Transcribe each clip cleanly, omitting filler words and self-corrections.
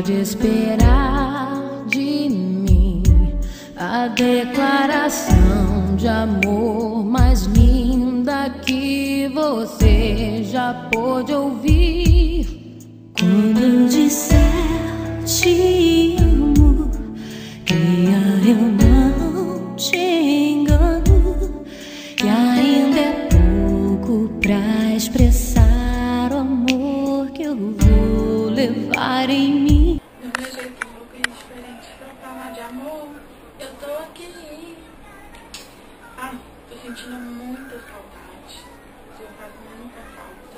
pode esperar de mim a declaração de amor mais linda que você já pôde ouvir? Quando eu disser te amo, creia, eu não te engano, que ainda é pouco pra expressar o amor que eu vou levar em mim. Do meu jeito um pouquinho diferente pra falar de amor, eu tô aqui. Tô sentindo muita saudade. Você faz muita falta.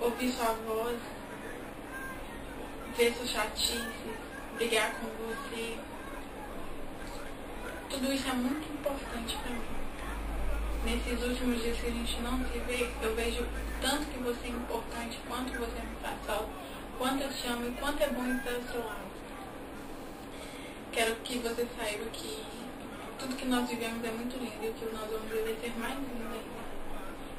Ouvir sua voz, ver sua chatice, brigar com você. Tudo isso é muito importante pra mim. Nesses últimos dias que a gente não se vê, eu vejo tanto que você é importante, quanto você me faz falta, quanto eu te amo e quanto é bom estar ao seu lado. Quero que você saiba que tudo que nós vivemos é muito lindo e o que nós vamos viver vai ser mais lindo ainda.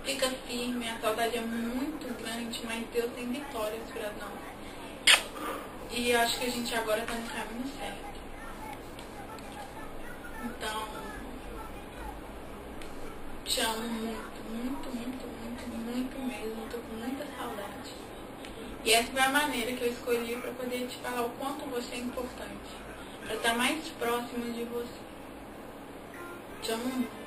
Fica firme, a saudade é muito grande, mas Deus tem vitórias para nós. E eu acho que a gente agora está no caminho certo. Então, te amo muito, muito, muito, muito, muito mesmo. Tô com muita saudade. E essa foi a maneira que eu escolhi para poder te falar o quanto você é importante. Para estar mais próximo de você. Te amo muito.